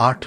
8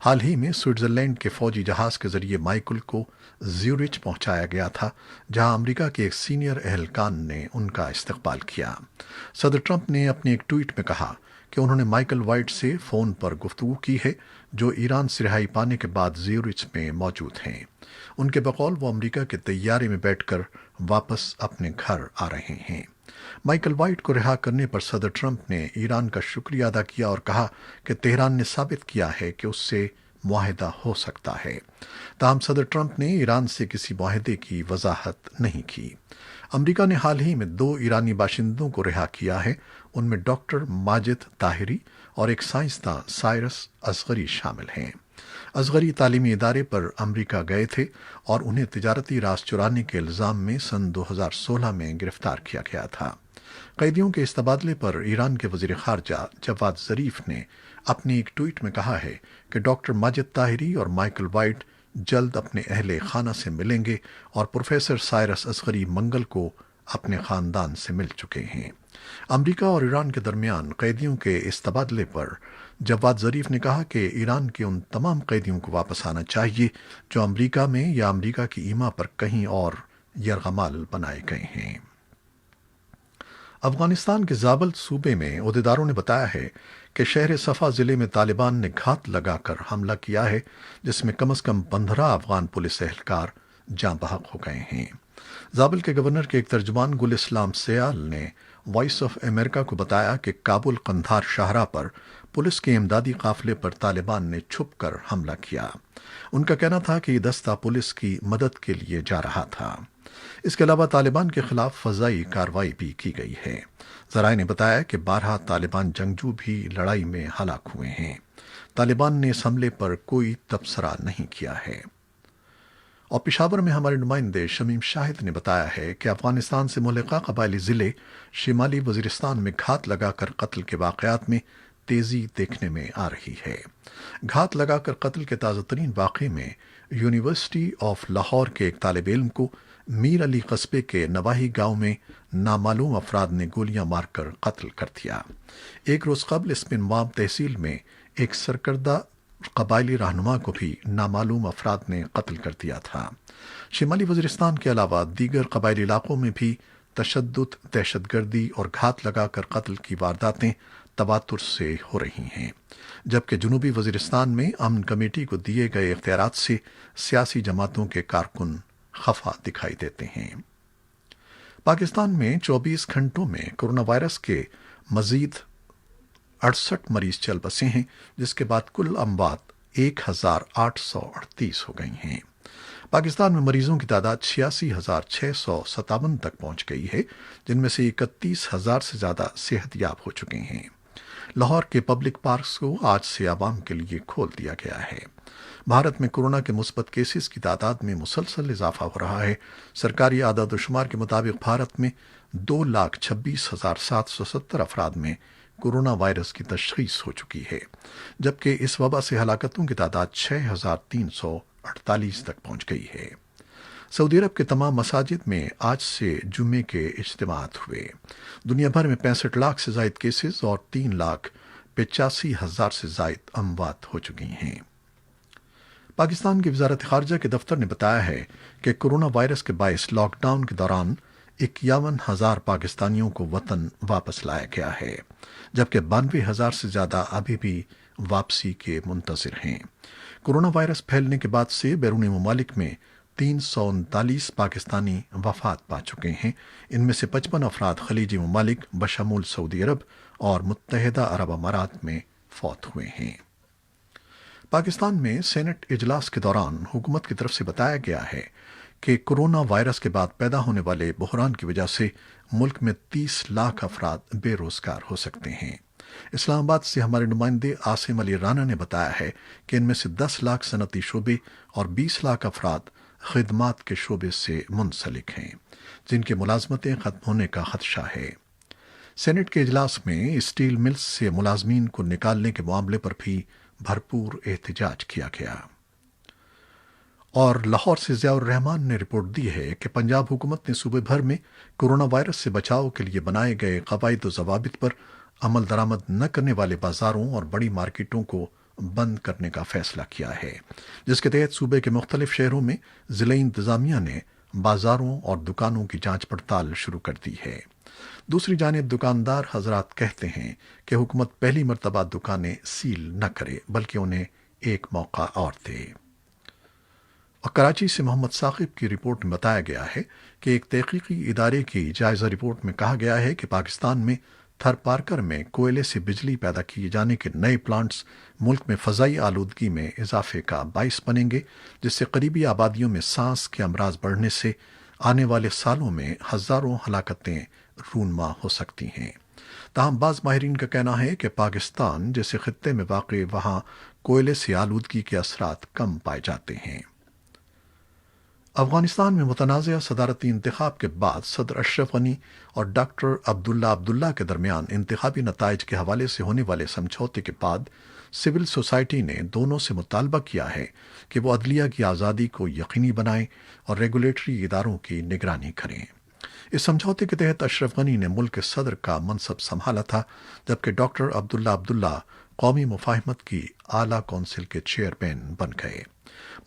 حال ہی میں سوئٹزرلینڈ کے فوجی جہاز کے ذریعے مائیکل کو زیورچ پہنچایا گیا تھا، جہاں امریکہ کے ایک سینئر اہلکار نے ان کا استقبال کیا۔ صدر ٹرمپ نے اپنے ایک ٹویٹ میں کہا کہ انہوں نے مائیکل وائٹ سے فون پر گفتگو کی ہے، جو ایران سے رہائی پانے کے بعد زیورچ میں موجود ہیں۔ ان کے بقول وہ امریکہ کے طیارے میں بیٹھ کر واپس اپنے گھر آ رہے ہیں۔ مائیکل وائٹ کو رہا کرنے پر صدر ٹرمپ نے ایران کا شکریہ ادا کیا اور کہا کہ تہران نے ثابت کیا ہے کہ اس سے معاہدہ ہو سکتا ہے۔ تاہم صدر ٹرمپ نے ایران سے کسی معاہدے کی وضاحت نہیں کی۔ امریکہ نے حال ہی میں 2 ایرانی باشندوں کو رہا کیا ہے، ان میں ڈاکٹر ماجد طاہری اور ایک سائنسداں سائرس اصغری شامل ہیں۔ اصغری تعلیمی ادارے پر امریکہ گئے تھے اور انہیں تجارتی راز چرانے کے الزام میں سن 2016 میں گرفتار کیا گیا تھا۔ قیدیوں کے اس تبادلے پر ایران کے وزیر خارجہ جواد ظریف نے اپنے ایک ٹویٹ میں کہا ہے کہ ڈاکٹر ماجد طاہری اور مائیکل وائٹ جلد اپنے اہل خانہ سے ملیں گے اور پروفیسر سائرس اصغری منگل کو اپنے خاندان سے مل چکے ہیں۔ امریکہ اور ایران کے درمیان قیدیوں کے اس تبادلے پر جواد ظریف نے کہا کہ ایران کے ان تمام قیدیوں کو واپس آنا چاہیے جو امریکہ میں یا امریکہ کی ایما پر کہیں اور یرغمال بنائے گئے ہیں۔ افغانستان کے زابل صوبے میں عہدیداروں نے بتایا ہے کہ شہر صفا ضلع میں طالبان نے گھات لگا کر حملہ کیا ہے، جس میں کم از کم 15 افغان پولیس اہلکار جاں بحق ہو گئے ہیں۔ زابل کے گورنر کے ایک ترجمان گل اسلام سیال نے وائس آف امریکہ کو بتایا کہ کابل قندھار شاہراہ پر پولیس کے امدادی قافلے پر طالبان نے چھپ کر حملہ کیا۔ ان کا کہنا تھا کہ یہ دستہ پولیس کی مدد کے لیے جا رہا تھا۔ اس کے علاوہ طالبان کے خلاف فضائی کارروائی بھی کی گئی ہے۔ ذرائع نے بتایا کہ 12 طالبان جنگجو بھی لڑائی میں ہلاک ہوئے ہیں۔ طالبان نے اس حملے پر کوئی تبصرہ نہیں کیا ہے۔ اور پشاور میں ہمارے نمائندے شمیم شاہد نے بتایا ہے کہ افغانستان سے ملحقہ قبائلی ضلع شمالی وزیرستان میں گھات لگا کر قتل کے واقعات میں تیزی دیکھنے میں آ رہی ہے۔ گھات لگا کر قتل کے تازہ ترین واقعے میں یونیورسٹی آف لاہور کے ایک طالب علم کو میر علی قصبے کے نواحی گاؤں میں نامعلوم افراد نے گولیاں مار کر قتل کر دیا۔ ایک روز قبل اس پنوام تحصیل میں ایک سرکردہ قبائلی رہنما کو بھی نامعلوم افراد نے قتل کر دیا تھا۔ شمالی وزیرستان کے علاوہ دیگر قبائلی علاقوں میں بھی تشدد، دہشت گردی اور گھات لگا کر قتل کی وارداتیں تواتر سے ہو رہی ہیں، جبکہ جنوبی وزیرستان میں امن کمیٹی کو دیے گئے اختیارات سے سیاسی جماعتوں کے کارکن خفا دکھائی دیتے ہیں۔ پاکستان میں 24 گھنٹوں میں کورونا وائرس کے مزید 68 مریض چل بسے ہیں، جس کے بعد کل اموات 1838 ہو گئی ہیں۔ پاکستان میں مریضوں کی تعداد 86,657 تک پہنچ گئی ہے، جن میں سے 31,000 سے زیادہ صحت یاب ہو چکے ہیں۔ لاہور کے پبلک پارکس کو آج سے عوام کے لیے کھول دیا گیا ہے۔ بھارت میں کورونا کے مثبت کیسز کی تعداد میں مسلسل اضافہ ہو رہا ہے۔ سرکاری اعداد و شمار کے مطابق بھارت میں 2,26,770 افراد میں کورونا وائرس کی تشخیص ہو چکی ہے، جبکہ اس وبا سے ہلاکتوں کی تعداد 6,348 تک پہنچ گئی ہے۔ سعودی عرب کے تمام مساجد میں آج سے جمعے کے اجتماعات ہوئے۔ دنیا بھر میں 65 لاکھ سے زائد کیسز اور 3,85,000 سے زائد اموات ہو چکی ہیں۔ پاکستان کی وزارت خارجہ کے دفتر نے بتایا ہے کہ کورونا وائرس کے باعث لاک ڈاؤن کے دوران 51,000 پاکستانیوں کو وطن واپس لایا گیا ہے، جبکہ 92,000 سے زیادہ ابھی بھی واپسی کے منتظر ہیں۔ کورونا وائرس پھیلنے کے بعد سے بیرون ممالک میں 339 پاکستانی وفات پا چکے ہیں۔ ان میں سے 55 افراد خلیجی ممالک بشمول سعودی عرب اور متحدہ عرب امارات میں فوت ہوئے ہیں۔ پاکستان میں سینٹ اجلاس کے دوران حکومت کی طرف سے بتایا گیا ہے کہ کورونا وائرس کے بعد پیدا ہونے والے بحران کی وجہ سے ملک میں 30 لاکھ افراد بے روزگار ہو سکتے ہیں۔ اسلام آباد سے ہمارے نمائندے عاصم علی رانا نے بتایا ہے کہ ان میں سے 10 لاکھ صنعتی شعبے اور 20 لاکھ افراد خدمات کے شعبے سے منسلک ہیں، جن کی ملازمتیں ختم ہونے کا خدشہ ہے۔ سینٹ کے اجلاس میں اسٹیل ملز سے ملازمین کو نکالنے کے معاملے پر بھی بھرپور احتجاج کیا گیا۔ اور لاہور سے ضیاء الرحمان نے رپورٹ دی ہے کہ پنجاب حکومت نے صوبے بھر میں کورونا وائرس سے بچاؤ کے لیے بنائے گئے قواعد و ضوابط پر عمل درآمد نہ کرنے والے بازاروں اور بڑی مارکیٹوں کو بند کرنے کا فیصلہ کیا ہے، جس کے تحت صوبے کے مختلف شہروں میں ضلعی انتظامیہ نے بازاروں اور دکانوں کی جانچ پڑتال شروع کر دی ہے۔ دوسری جانب دکاندار حضرات کہتے ہیں کہ حکومت پہلی مرتبہ دکانیں سیل نہ کرے بلکہ انہیں ایک موقع اور دے۔ اور کراچی سے محمد ثاقب کی رپورٹ میں بتایا گیا ہے کہ ایک تحقیقی ادارے کی جائزہ رپورٹ میں کہا گیا ہے کہ پاکستان میں تھر پارکر میں کوئلے سے بجلی پیدا کیے جانے کے نئے پلانٹس ملک میں فضائی آلودگی میں اضافے کا باعث بنیں گے، جس سے قریبی آبادیوں میں سانس کے امراض بڑھنے سے آنے والے سالوں میں ہزاروں ہلاکتیں رونما ہو سکتی ہیں۔ تاہم بعض ماہرین کا کہنا ہے کہ پاکستان جیسے خطے میں واقع وہاں کوئلے سے آلودگی کے اثرات کم پائے جاتے ہیں۔ افغانستان میں متنازع صدارتی انتخاب کے بعد صدر اشرف غنی اور ڈاکٹر عبداللہ کے درمیان انتخابی نتائج کے حوالے سے ہونے والے سمجھوتے کے بعد سول سوسائٹی نے دونوں سے مطالبہ کیا ہے کہ وہ عدلیہ کی آزادی کو یقینی بنائیں اور ریگولیٹری اداروں کی نگرانی کریں۔ اس سمجھوتے کے تحت اشرف غنی نے ملک کے صدر کا منصب سنبھالا تھا، جبکہ ڈاکٹر عبداللہ قومی مفاہمت کی اعلیٰ کونسل کے چیئرمین بن گئے۔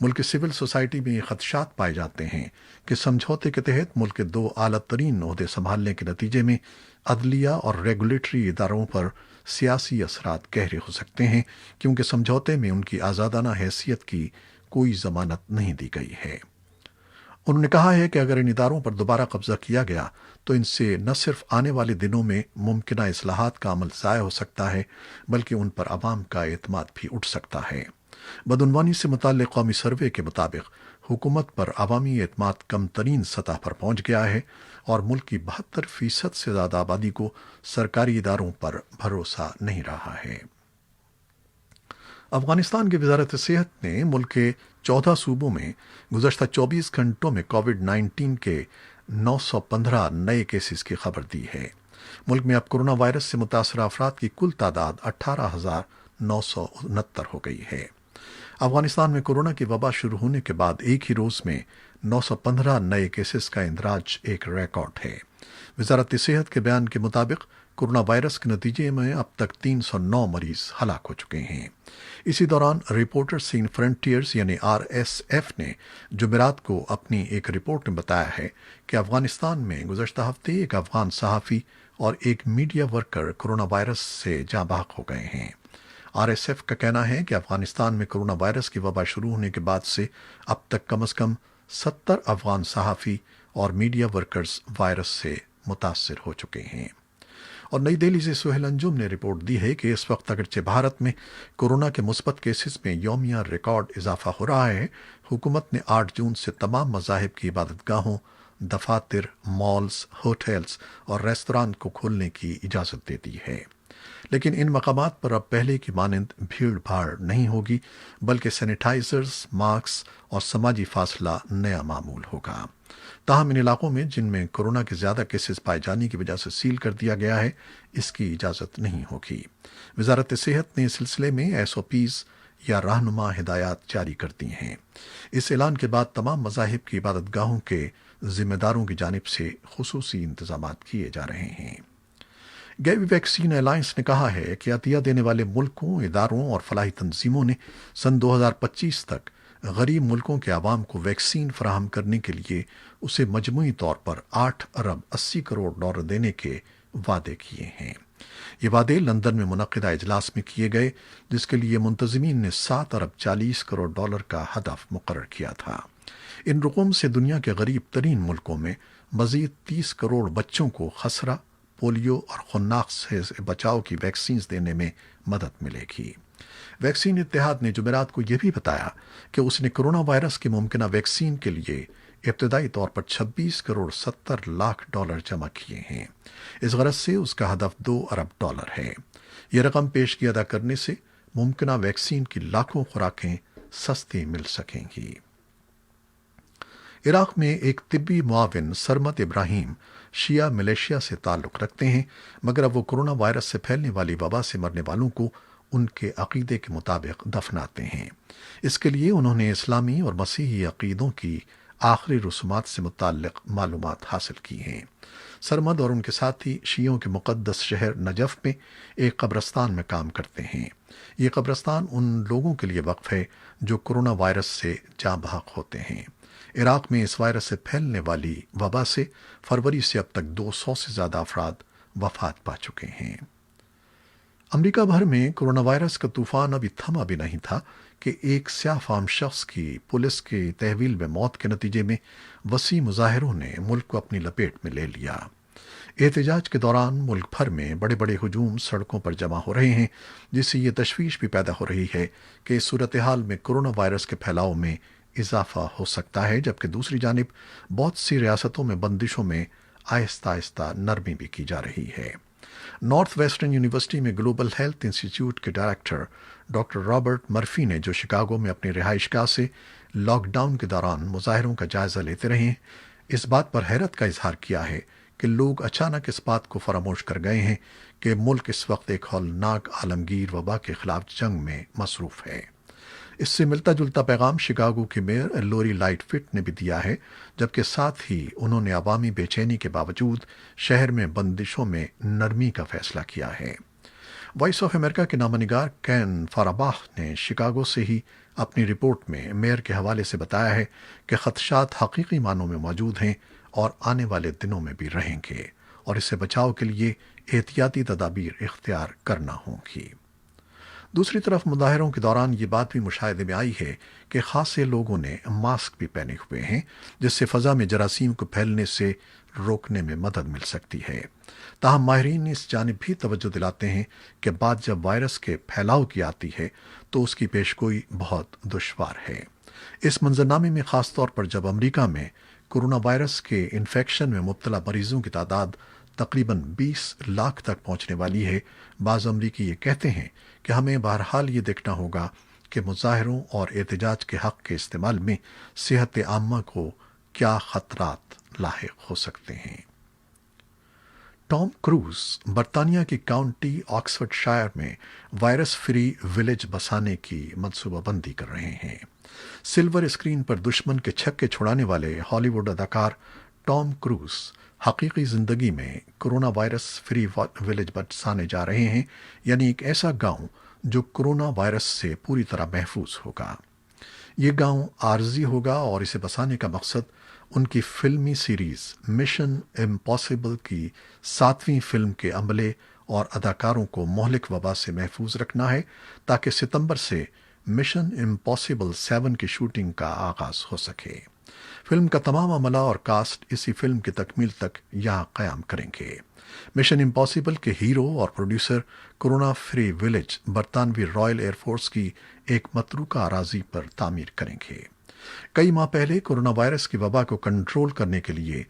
ملک کی سول سوسائٹی میں یہ خدشات پائے جاتے ہیں کہ سمجھوتے کے تحت ملک کے دو اعلیٰ ترین عہدے سنبھالنے کے نتیجے میں عدلیہ اور ریگولیٹری اداروں پر سیاسی اثرات گہرے ہو سکتے ہیں، کیونکہ سمجھوتے میں ان کی آزادانہ حیثیت کی کوئی ضمانت نہیں دی گئی ہے۔ انہوں نے کہا ہے کہ اگر ان اداروں پر دوبارہ قبضہ کیا گیا تو ان سے نہ صرف آنے والے دنوں میں ممکنہ اصلاحات کا عمل ضائع ہو سکتا ہے بلکہ ان پر عوام کا اعتماد بھی اٹھ سکتا ہے۔ بدعنوانی سے متعلق قومی سروے کے مطابق حکومت پر عوامی اعتماد کم ترین سطح پر پہنچ گیا ہے اور ملک کی 72% سے زیادہ آبادی کو سرکاری اداروں پر بھروسہ نہیں رہا ہے۔ افغانستان کی وزارت صحت نے ملک کے 14 صوبوں میں گزشتہ 24 گھنٹوں میں کووڈ-19 کے 915 نئے کیسز کی خبر دی ہے۔ ملک میں اب کورونا وائرس سے متاثرہ افراد کی کل تعداد 18,969 ہو گئی ہے۔ افغانستان میں کورونا کی وبا شروع ہونے کے بعد ایک ہی روز میں 915 نئے کیسز کا اندراج ایک ریکارڈ ہے۔ وزارت صحت کے بیان کے مطابق کورونا وائرس کے نتیجے میں اب تک 309 مریض ہلاک ہو چکے ہیں۔ اسی دوران رپورٹرز سین فرنٹیئرز یعنی RSF نے جمعرات کو اپنی ایک رپورٹ میں بتایا ہے کہ افغانستان میں گزشتہ ہفتے ایک افغان صحافی اور ایک میڈیا ورکر کورونا وائرس سے جاں بحق ہو گئے ہیں۔ RSF کا کہنا ہے کہ افغانستان میں کورونا وائرس کی وبا شروع ہونے کے بعد سے اب تک کم از کم 70 افغان صحافی اور میڈیا ورکرز وائرس سے متاثر ہو چکے ہیں۔ اور نئی دہلی سے سہیل انجم نے رپورٹ دی ہے کہ اس وقت اگرچہ بھارت میں کورونا کے مثبت کیسز میں یومیہ ریکارڈ اضافہ ہو رہا ہے، حکومت نے 8 جون سے تمام مذاہب کی عبادت گاہوں، دفاتر، مالز، ہوٹلز اور ریستوران کو کھولنے کی اجازت دے دی ہے۔ لیکن ان مقامات پر اب پہلے کی مانند بھیڑ بھاڑ نہیں ہوگی، بلکہ سینیٹائزرز، ماسک اور سماجی فاصلہ نیا معمول ہوگا۔ تاہم ان علاقوں میں جن میں کورونا کے زیادہ کیسز پائے جانے کی وجہ سے سیل کر دیا گیا ہے، اس کی اجازت نہیں ہوگی۔ وزارت صحت نے اس سلسلے میں SOPs یا رہنما ہدایات جاری کر دی ہیں۔ اس اعلان کے بعد تمام مذاہب کی عبادت گاہوں کے ذمہ داروں کی جانب سے خصوصی انتظامات کیے جا رہے ہیں۔ گیوی ویکسین الائنس نے کہا ہے کہ عطیہ دینے والے ملکوں، اداروں اور فلاحی تنظیموں نے سن 2025 تک غریب ملکوں کے عوام کو ویکسین فراہم کرنے کے لیے اسے مجموعی طور پر 8 ارب 80 کروڑ ڈالر دینے کے وعدے کیے ہیں۔ یہ وعدے لندن میں منعقدہ اجلاس میں کیے گئے، جس کے لیے منتظمین نے 7 ارب 40 کروڑ ڈالر کا ہدف مقرر کیا تھا۔ ان رقوم سے دنیا کے غریب ترین ملکوں میں مزید 30 کروڑ بچوں کو خسرہ، پولیو اور خناق سے بچاؤ کی ویکسینز دینے میں مدد ملے گی۔ ویکسین اتحاد نے جمعرات کو یہ بھی بتایا کہ اس نے کرونا وائرس کی ممکنہ ویکسین کے لیے ابتدائی طور پر 26 کروڑ 70 لاکھ ڈالر جمع کیے ہیں۔ اس غرض سے اس کا ہدف 2 ارب ڈالر ہے۔ یہ رقم پیشگی ادا کرنے سے ممکنہ ویکسین کی لاکھوں خوراکیں سستی مل سکیں گی۔ عراق میں ایک طبی معاون سرمت ابراہیم شیعہ ملیشیا سے تعلق رکھتے ہیں، مگر اب وہ کرونا وائرس سے پھیلنے والی وبا سے مرنے والوں کو ان کے عقیدے کے مطابق دفناتے ہیں۔ اس کے لیے انہوں نے اسلامی اور مسیحی عقیدوں کی آخری رسومات سے متعلق معلومات حاصل کی ہیں۔ سرمد اور ان کے ساتھی شیعوں کے مقدس شہر نجف میں ایک قبرستان میں کام کرتے ہیں۔ یہ قبرستان ان لوگوں کے لیے وقف ہے جو کرونا وائرس سے جاں بحق ہوتے ہیں۔ عراق میں اس وائرس سے پھیلنے والی وبا سے فروری سے اب تک 200 سے زیادہ افراد وفات پا چکے ہیں۔ امریکہ بھر میں کرونا وائرس کا طوفان ابھی تھما بھی نہیں تھا کہ ایک سیاہ فام شخص کی پولیس کی تحویل میں موت کے نتیجے میں وسیع مظاہروں نے ملک کو اپنی لپیٹ میں لے لیا۔ احتجاج کے دوران ملک بھر میں بڑے بڑے ہجوم سڑکوں پر جمع ہو رہے ہیں، جس سے یہ تشویش بھی پیدا ہو رہی ہے کہ اس صورتحال میں کرونا وائرس کے پھیلاؤ میں اضافہ ہو سکتا ہے، جبکہ دوسری جانب بہت سی ریاستوں میں بندشوں میں آہستہ آہستہ نرمی بھی کی جا رہی ہے۔ نارتھ ویسٹرن یونیورسٹی میں گلوبل ہیلتھ انسٹی ٹیوٹ کے ڈائریکٹر ڈاکٹر رابرٹ مرفی نے جو شکاگو میں اپنی رہائش گاہ سے لاک ڈاؤن کے دوران مظاہروں کا جائزہ لیتے رہے ہیں، اس بات پر حیرت کا اظہار کیا ہے کہ لوگ اچانک اس بات کو فراموش کر گئے ہیں کہ ملک اس وقت ایک ہولناک عالمگیر وبا کے خلاف جنگ میں مصروف ہے۔ اس سے ملتا جلتا پیغام شکاگو کی میئر لوری لائٹ فٹ نے بھی دیا ہے، جبکہ ساتھ ہی انہوں نے عوامی بے چینی کے باوجود شہر میں بندشوں میں نرمی کا فیصلہ کیا ہے۔ وائس آف امریکہ کے نامہ نگار کین فاراباہ نے شکاگو سے ہی اپنی رپورٹ میں میئر کے حوالے سے بتایا ہے کہ خدشات حقیقی معنوں میں موجود ہیں اور آنے والے دنوں میں بھی رہیں گے، اور اس سے بچاؤ کے لیے احتیاطی تدابیر اختیار کرنا ہوں گی۔ دوسری طرف مظاہروں کے دوران یہ بات بھی مشاہدے میں آئی ہے کہ خاصے لوگوں نے ماسک بھی پہنے ہوئے ہیں، جس سے فضا میں جراثیم کو پھیلنے سے روکنے میں مدد مل سکتی ہے۔ تاہم ماہرین اس جانب بھی توجہ دلاتے ہیں کہ بات جب وائرس کے پھیلاؤ کی آتی ہے تو اس کی پیشگوئی بہت دشوار ہے۔ اس منظرنامے میں خاص طور پر جب امریکہ میں کرونا وائرس کے انفیکشن میں مبتلا مریضوں کی تعداد تقریباً 20 لاکھ تک پہنچنے والی ہے، بعض امریکی یہ کہتے ہیں کہ ہمیں بہرحال یہ دیکھنا ہوگا کہ مظاہروں اور احتجاج کے حق کے استعمال میں صحت عامہ کو کیا خطرات لاحق ہو سکتے ہیں۔ ٹام کروز برطانیہ کی کاؤنٹی آکسفورڈ شائر میں وائرس فری ولیج بسانے کی منصوبہ بندی کر رہے ہیں۔ سلور اسکرین پر دشمن کے چھکے چھڑانے والے ہالی ووڈ اداکار ٹام کروز حقیقی زندگی میں کرونا وائرس فری ولیج بسانے جا رہے ہیں، یعنی ایک ایسا گاؤں جو کرونا وائرس سے پوری طرح محفوظ ہوگا۔ یہ گاؤں عارضی ہوگا اور اسے بسانے کا مقصد ان کی فلمی سیریز مشن امپاسبل کی 7ویں فلم کے عملے اور اداکاروں کو مہلک وبا سے محفوظ رکھنا ہے، تاکہ ستمبر سے مشن امپاسبل 7 کی شوٹنگ کا آغاز ہو سکے۔ فلم کا تمام عملہ اور کاسٹ اسی فلم کی تکمیل تک یہاں قیام کریں گے۔ مشن امپاسبل کے ہیرو اور پروڈیوسر کرونا فری ولیج برطانوی رائل ایئر فورس کی ایک متروکہ اراضی پر تعمیر کریں گے۔ کئی ماہ پہلے کرونا وائرس کی وبا کو کنٹرول کرنے کے لیے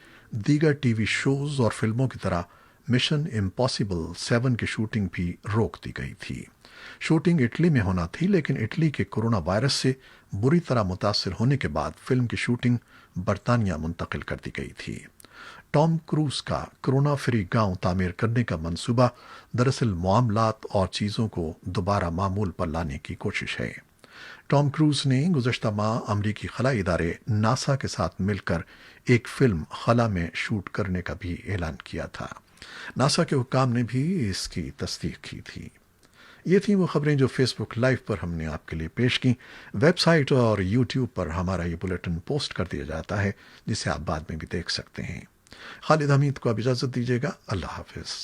دیگر ٹی وی شوز اور فلموں کی طرح مشن امپاسبل 7 کی شوٹنگ بھی روک دی گئی تھی۔ شوٹنگ اٹلی میں ہونا تھی، لیکن اٹلی کے کرونا وائرس سے بری طرح متاثر ہونے کے بعد فلم کی شوٹنگ برطانیہ منتقل کر دی گئی تھی۔ ٹام کروز کا کرونا فری گاؤں تعمیر کرنے کا منصوبہ دراصل معاملات اور چیزوں کو دوبارہ معمول پر لانے کی کوشش ہے۔ ٹام کروز نے گزشتہ ماہ امریکی خلائی ادارے ناسا کے ساتھ مل کر ایک فلم خلا میں شوٹ کرنے کا بھی اعلان کیا تھا۔ ناسا کے حکام نے بھی اس کی تصدیق کی تھی۔ یہ تھیں وہ خبریں جو فیس بک لائیو پر ہم نے آپ کے لیے پیش کی۔ ویب سائٹ اور یوٹیوب پر ہمارا یہ بلیٹن پوسٹ کر دیا جاتا ہے، جسے آپ بعد میں بھی دیکھ سکتے ہیں۔ خالد حمید کو اب اجازت دیجیے گا۔ اللہ حافظ۔